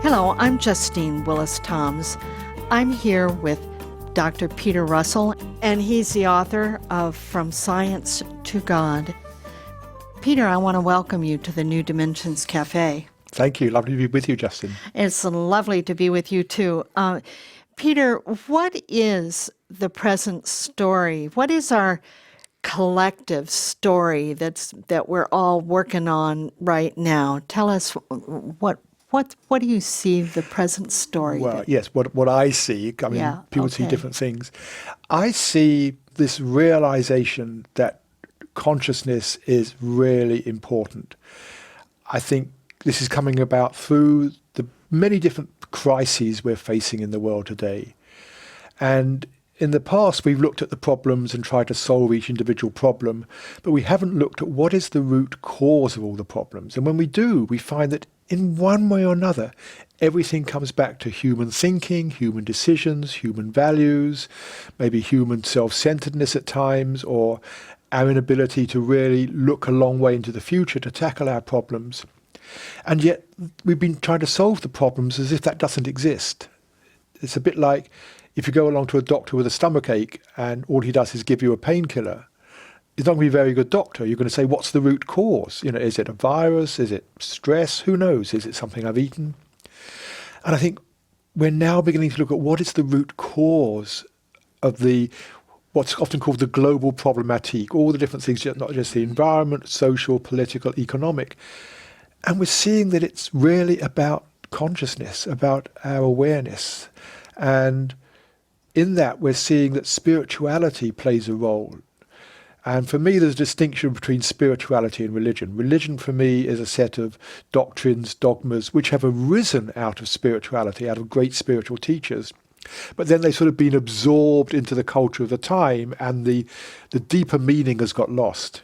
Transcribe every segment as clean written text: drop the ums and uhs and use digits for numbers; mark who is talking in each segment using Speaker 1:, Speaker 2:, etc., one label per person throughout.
Speaker 1: Hello, I'm Justine Willis-Toms. I'm here with Dr. Peter Russell, and he's the author of From Science to God. Peter, I want to welcome you to the New Dimensions Cafe.
Speaker 2: Thank you. Lovely to be with you, Justin.
Speaker 1: It's lovely to be with you, too. Peter, what is the present story? What is our collective story that we're all working on right now? Tell us what do you see the present story?
Speaker 2: Well, yes, what I see, people see different things. I see this realization that consciousness is really important. I think this is coming about through the many different crises we're facing in the world today. And in the past, we've looked at the problems and tried to solve each individual problem, but we haven't looked at what is the root cause of all the problems. And when we do, we find that in one way or another, everything comes back to human thinking, human decisions, human values, maybe human self-centeredness at times, or our inability to really look a long way into the future to tackle our problems. And yet we've been trying to solve the problems as if that doesn't exist. It's a bit like if you go along to a doctor with a stomachache and all he does is give you a painkiller. He's not going to be a very good doctor. You're going to say, what's the root cause? Is it a virus? Is it stress? Who knows? Is it something I've eaten? And I think we're now beginning to look at what is the root cause of what's often called the global problematique, all the different things, not just the environment, social, political, economic. And we're seeing that it's really about consciousness, about our awareness. And in that, we're seeing that spirituality plays a role. And for me, there's a distinction between spirituality and religion. Religion, for me, is a set of doctrines, dogmas, which have arisen out of spirituality, out of great spiritual teachers. But then they've sort of been absorbed into the culture of the time, and the deeper meaning has got lost.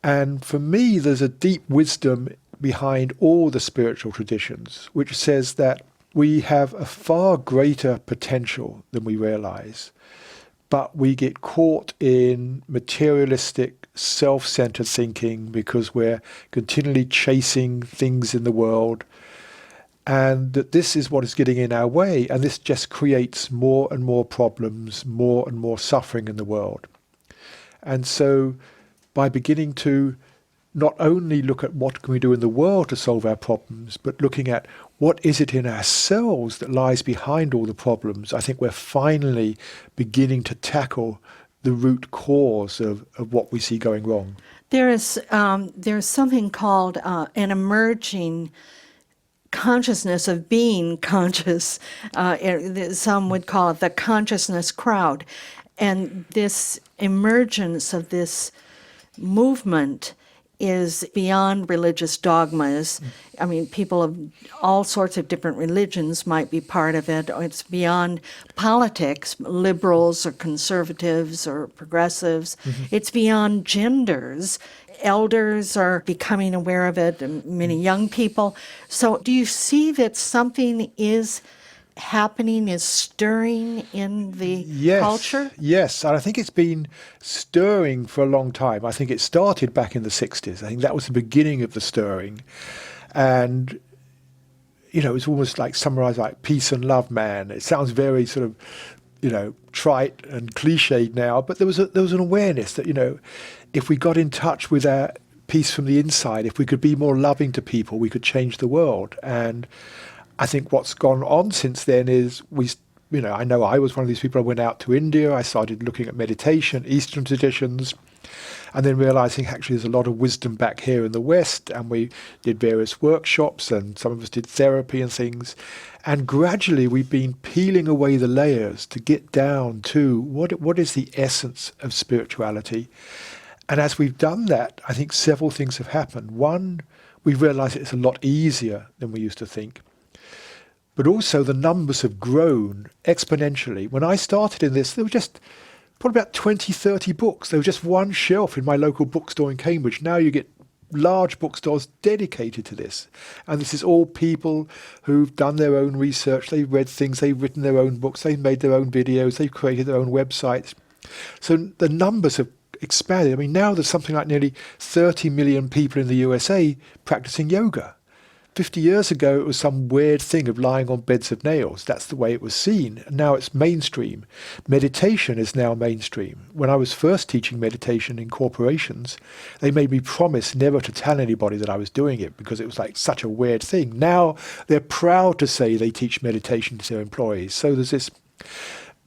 Speaker 2: And for me, there's a deep wisdom behind all the spiritual traditions, which says that we have a far greater potential than we realize, but we get caught in materialistic, self-centered thinking because we're continually chasing things in the world, and that this is what is getting in our way, and this just creates more and more problems, more and more suffering in the world. And so by beginning to not only look at what can we do in the world to solve our problems, but looking at what is it in ourselves that lies behind all the problems, I think we're finally beginning to tackle the root cause of what we see going wrong.
Speaker 1: There's something called an emerging consciousness of being conscious. Some would call it the consciousness crowd. And this emergence of this movement is beyond religious dogmas. I mean, people of all sorts of different religions might be part of it. It's beyond politics, liberals or conservatives or progressives. Mm-hmm. It's beyond genders. Elders are becoming aware of it, and many young people. So do you see that something is happening, is stirring in the culture?
Speaker 2: Yes, and I think it's been stirring for a long time. I think it started back in the 60s. I think that was the beginning of the stirring. And, it's almost like summarized like peace and love, man. It sounds very sort of, trite and cliched now, but there was an awareness that, if we got in touch with our peace from the inside, if we could be more loving to people, we could change the world. And I think what's gone on since then is I know I was one of these people. I went out to India. I started looking at meditation, Eastern traditions, and then realizing actually there's a lot of wisdom back here in the West. And we did various workshops, and some of us did therapy and things. And gradually we've been peeling away the layers to get down to what is the essence of spirituality. And as we've done that, I think several things have happened. One, we've realized it's a lot easier than we used to think. But also the numbers have grown exponentially. When I started in this, there were just probably about 20, 30 books. There was just one shelf in my local bookstore in Cambridge. Now you get large bookstores dedicated to this. And this is all people who've done their own research. They've read things, they've written their own books, they've made their own videos, they've created their own websites. So the numbers have expanded. I mean, now there's something like nearly 30 million people in the USA practicing yoga. 50 years ago, it was some weird thing of lying on beds of nails. That's the way it was seen. And now it's mainstream. Meditation is now mainstream. When I was first teaching meditation in corporations, they made me promise never to tell anybody that I was doing it because it was like such a weird thing. Now they're proud to say they teach meditation to their employees. So there's this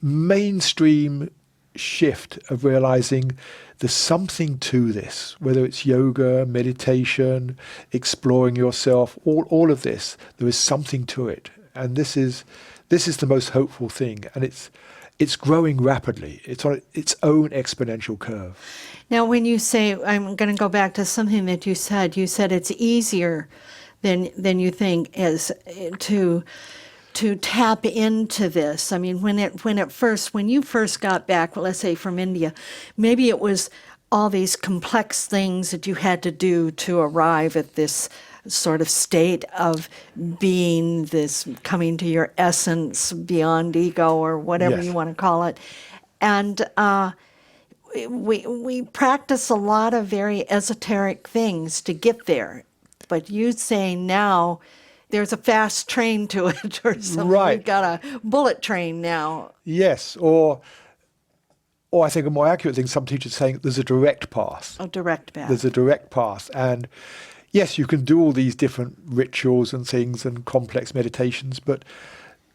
Speaker 2: mainstream shift of realizing there's something to this, whether it's yoga, meditation, exploring yourself, all of this, there is something to it. And this is the most hopeful thing. And it's growing rapidly. It's on its own exponential curve.
Speaker 1: Now, when you say, I'm going to go back to something that you said it's easier than you think as to tap into this. I mean, when you first got back, well, let's say from India, maybe it was all these complex things that you had to do to arrive at this sort of state of being, this coming to your essence beyond ego or whatever
Speaker 2: Yes.
Speaker 1: you want to call it. And we practice a lot of very esoteric things to get there. But you say now there's a fast train to it or something.
Speaker 2: Right.
Speaker 1: We've got a bullet train now.
Speaker 2: Yes, or I think a more accurate thing, some teachers saying there's a direct path.
Speaker 1: A direct path.
Speaker 2: There's a direct path. And yes, you can do all these different rituals and things and complex meditations, but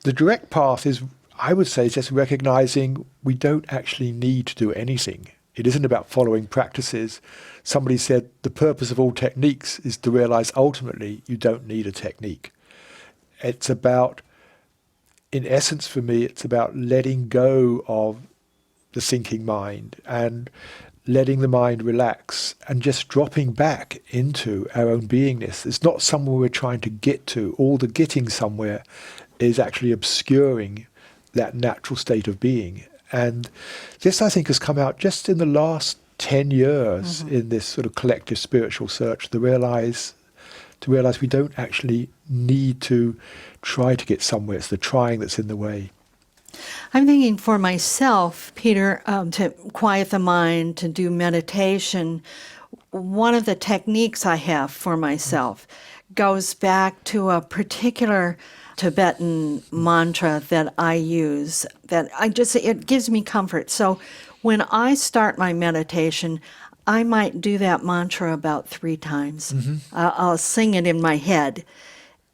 Speaker 2: the direct path is, I would say, just recognizing we don't actually need to do anything. It isn't about following practices. Somebody said the purpose of all techniques is to realize ultimately you don't need a technique. It's about, in essence for me, it's about letting go of the thinking mind and letting the mind relax and just dropping back into our own beingness. It's not somewhere we're trying to get to. All the getting somewhere is actually obscuring that natural state of being. And this, I think, has come out just in the last 10 years in this sort of collective spiritual search to realize we don't actually need to try to get somewhere. It's the trying that's in the way.
Speaker 1: I'm thinking for myself, Peter, to quiet the mind, to do meditation, one of the techniques I have for myself goes back to a particular Tibetan mantra that I use, it gives me comfort. So when I start my meditation, I might do that mantra about 3 times. I'll sing it in my head,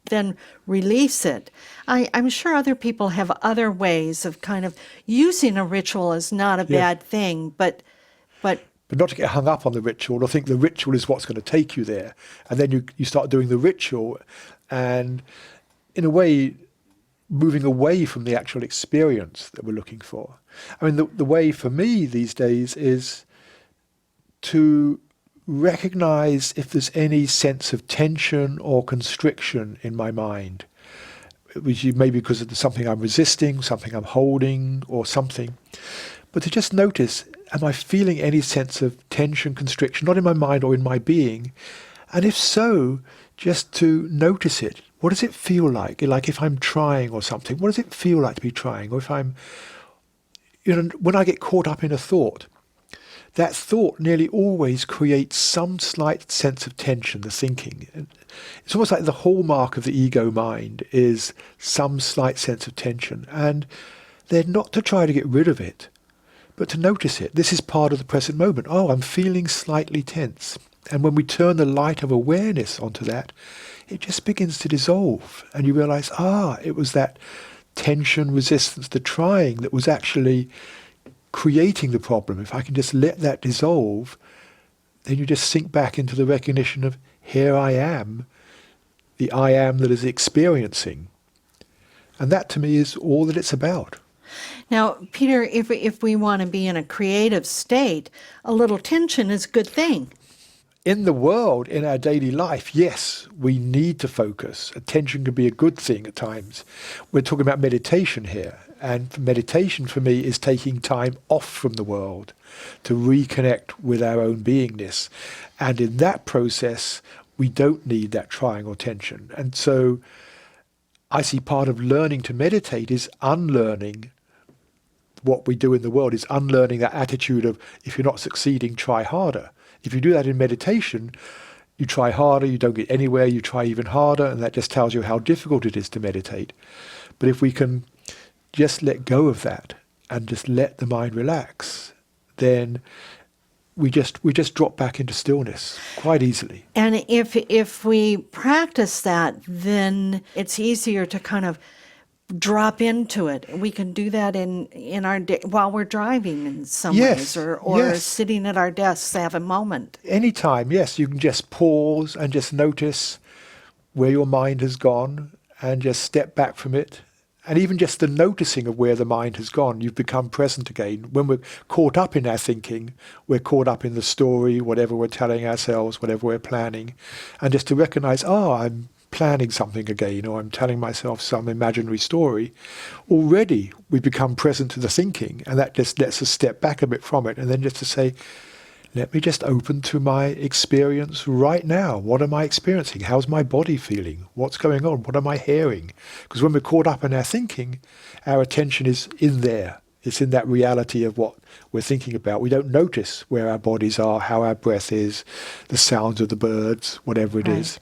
Speaker 1: then release it. I'm sure other people have other ways of kind of using a ritual is not a bad thing, but
Speaker 2: not to get hung up on the ritual or think the ritual is what's going to take you there. And then you start doing the ritual and, in a way, moving away from the actual experience that we're looking for. I mean, the way for me these days is to recognize if there's any sense of tension or constriction in my mind, which maybe because of something I'm resisting, something I'm holding, or something. But to just notice, am I feeling any sense of tension, constriction, not in my mind or in my being? And if so, just to notice it. What does it feel like? Like if I'm trying or something, what does it feel like to be trying? Or if I'm, when I get caught up in a thought, that thought nearly always creates some slight sense of tension, the thinking. It's almost like the hallmark of the ego mind is some slight sense of tension. And they're not to try to get rid of it, but to notice it. This is part of the present moment. Oh, I'm feeling slightly tense. And when we turn the light of awareness onto that, it just begins to dissolve. And you realize, it was that tension, resistance, the trying that was actually creating the problem. If I can just let that dissolve, then you just sink back into the recognition of, here I am, the I am that is experiencing. And that to me is all that it's about.
Speaker 1: Now, Peter, if we want to be in a creative state, a little tension is a good thing.
Speaker 2: In the world, in our daily life, yes, we need to focus. Attention can be a good thing at times. We're talking about meditation here. And meditation for me is taking time off from the world to reconnect with our own beingness. And in that process, we don't need that trying or tension. And so I see part of learning to meditate is unlearning what we do in the world, is unlearning that attitude of, if you're not succeeding, try harder. If you do that in meditation, You try harder, you don't get anywhere, you try even harder, and that just tells you how difficult it is to meditate. But if we can just let go of that and just let the mind relax, then we just drop back into stillness quite easily.
Speaker 1: And if we practice that, then it's easier to kind of drop into it. We can do that in our day while we're driving in some
Speaker 2: Yes,
Speaker 1: ways, or
Speaker 2: yes.
Speaker 1: sitting at our desks, have a moment.
Speaker 2: Anytime, yes, you can just pause and just notice where your mind has gone and just step back from it. And even just the noticing of where the mind has gone, you've become present again. When we're caught up in our thinking, we're caught up in the story, whatever we're telling ourselves, whatever we're planning. And just to recognize, I'm planning something again, or I'm telling myself some imaginary story, already we become present to the thinking, and that just lets us step back a bit from it, and then just to say, let me just open to my experience right now. What am I experiencing? How's my body feeling? What's going on? What am I hearing? Because when we're caught up in our thinking, our attention is in there. It's in that reality of what we're thinking about. We don't notice where our bodies are, how our breath is, the sounds of the birds, whatever it is.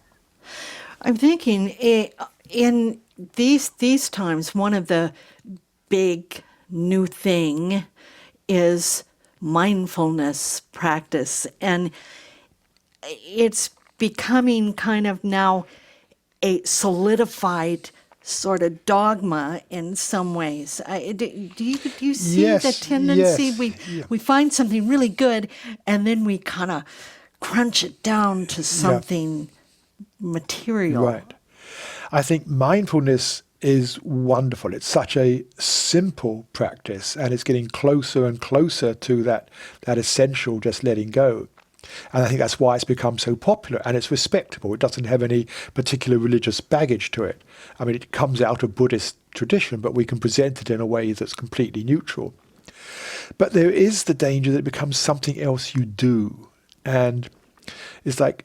Speaker 1: I'm thinking in these times, one of the big new thing is mindfulness practice, and it's becoming kind of now a solidified sort of dogma in some ways. Do you see
Speaker 2: Yes,
Speaker 1: the tendency?
Speaker 2: yes,
Speaker 1: We find something really good, and then we kind of crunch it down to something material.
Speaker 2: Right. I think mindfulness is wonderful. It's such a simple practice, and it's getting closer and closer to that essential just letting go. And I think that's why it's become so popular, and it's respectable. It doesn't have any particular religious baggage to it. I mean, it comes out of Buddhist tradition, but we can present it in a way that's completely neutral. But there is the danger that it becomes something else you do. And it's like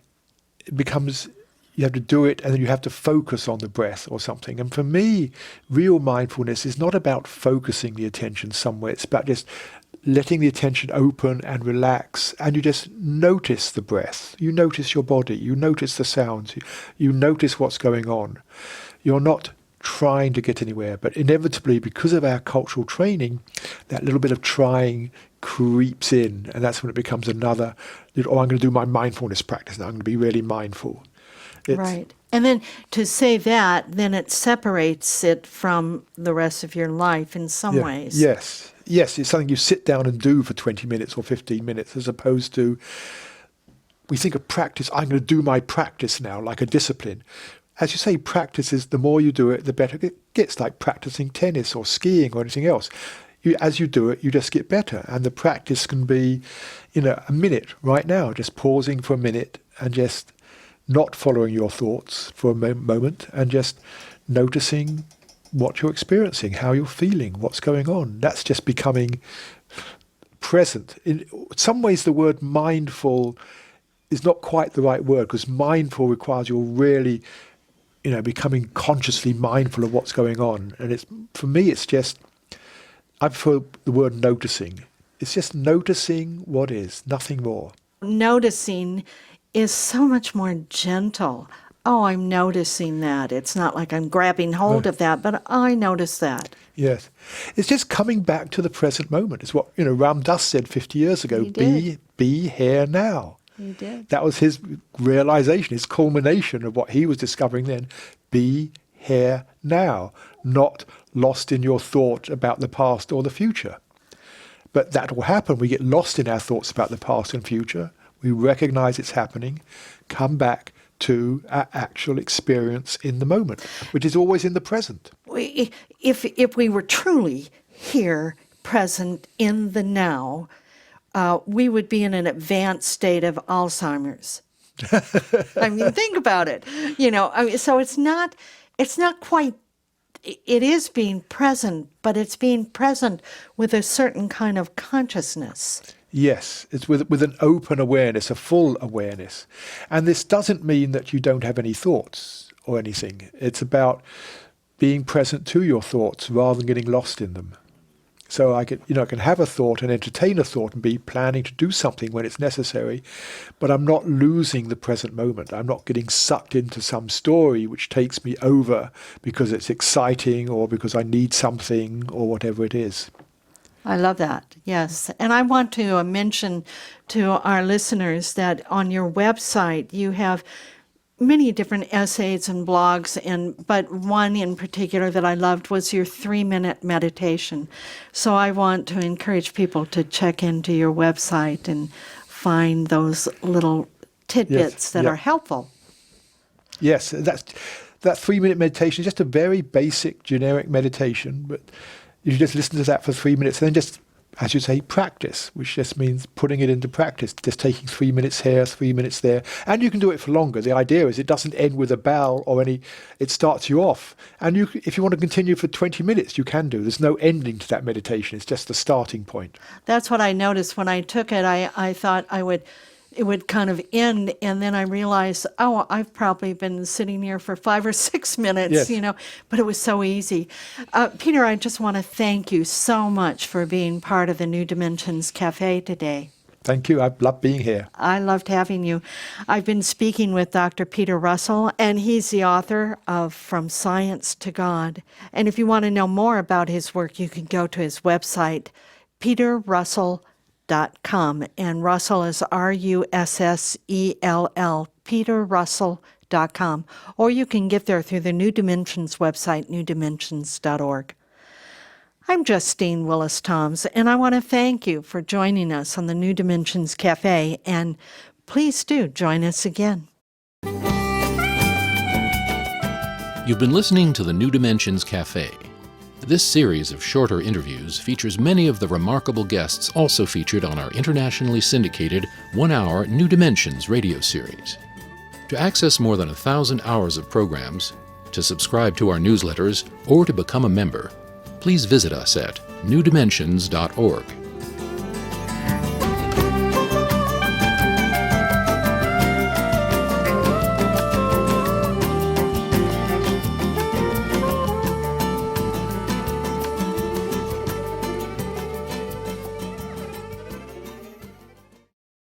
Speaker 2: it becomes, you have to do it and then you have to focus on the breath or something. And for me, real mindfulness is not about focusing the attention somewhere. It's about just letting the attention open and relax, and you just notice the breath. You notice your body. You notice the sounds. You notice what's going on. You're not trying to get anywhere, but inevitably, because of our cultural training, that little bit of trying creeps in, and that's when it becomes another, I'm going to do my mindfulness practice now. I'm going to be really mindful.
Speaker 1: Right. And then to say that, then it separates it from the rest of your life in some ways.
Speaker 2: Yes, it's something you sit down and do for 20 minutes or 15 minutes, as opposed to, we think of practice, I'm going to do my practice now, like a discipline. As you say, practice is, the more you do it, the better it gets, like practicing tennis or skiing or anything else. As you do it, you just get better. And the practice can be, a minute right now, just pausing for a minute and just not following your thoughts for a moment and just noticing what you're experiencing, how you're feeling, what's going on. That's just becoming present. In some ways, the word mindful is not quite the right word, because mindful requires you're really, becoming consciously mindful of what's going on. And for me, it's just, I prefer the word noticing. It's just noticing what is, nothing more.
Speaker 1: Noticing is so much more gentle. Oh, I'm noticing that. It's not like I'm grabbing hold of that, but I notice that.
Speaker 2: Yes. It's just coming back to the present moment. It's what, Ram Dass said 50 years ago, be here now.
Speaker 1: He did.
Speaker 2: That was his realization, his culmination of what he was discovering then. Be here now, not lost in your thought about the past or the future. But that will happen. We get lost in our thoughts about the past and future. We recognize it's happening, come back to our actual experience in the moment, which is always in the present.
Speaker 1: If we were truly here, present in the now, we would be in an advanced state of Alzheimer's. I mean, think about it. So it's not quite. It is being present, but it's being present with a certain kind of consciousness.
Speaker 2: Yes, it's with an open awareness, a full awareness. And this doesn't mean that you don't have any thoughts or anything. It's about being present to your thoughts rather than getting lost in them. So I can have a thought and entertain a thought and be planning to do something when it's necessary, but I'm not losing the present moment. I'm not getting sucked into some story which takes me over because it's exciting or because I need something or whatever it is.
Speaker 1: I love that. Yes. And I want to mention to our listeners that on your website you have many different essays and blogs, but one in particular that I loved was your 3-minute meditation. So I want to encourage people to check into your website and find those little tidbits that are helpful.
Speaker 2: Yes, that 3-minute meditation is just a very basic, generic meditation, but you just listen to that for 3 minutes and then just, as you say, practice, which just means putting it into practice, just taking 3 minutes here, 3 minutes there. And you can do it for longer. The idea is it doesn't end with a bell or it starts you off. And if you want to continue for 20 minutes, you can do. There's no ending to that meditation. It's just the starting point.
Speaker 1: That's what I noticed when I took it. I thought it would kind of end, and then I realized, I've probably been sitting here for 5 or 6 minutes,
Speaker 2: Yes.
Speaker 1: But it was so easy. Peter, I just want to thank you so much for being part of the New Dimensions Cafe today.
Speaker 2: Thank you. I've loved being here.
Speaker 1: I loved having you. I've been speaking with Dr. Peter Russell, and he's the author of From Science to God. And if you want to know more about his work, you can go to his website, peterrussell.com. And Russell is Russell, peterrussell.com. Or you can get there through the New Dimensions website, newdimensions.org. I'm Justine Willis-Toms, and I want to thank you for joining us on the New Dimensions Cafe, and please do join us again.
Speaker 3: You've been listening to the New Dimensions Cafe. This series of shorter interviews features many of the remarkable guests also featured on our internationally syndicated 1-hour New Dimensions radio series. To access more than 1,000 hours of programs, to subscribe to our newsletters, or to become a member, please visit us at newdimensions.org.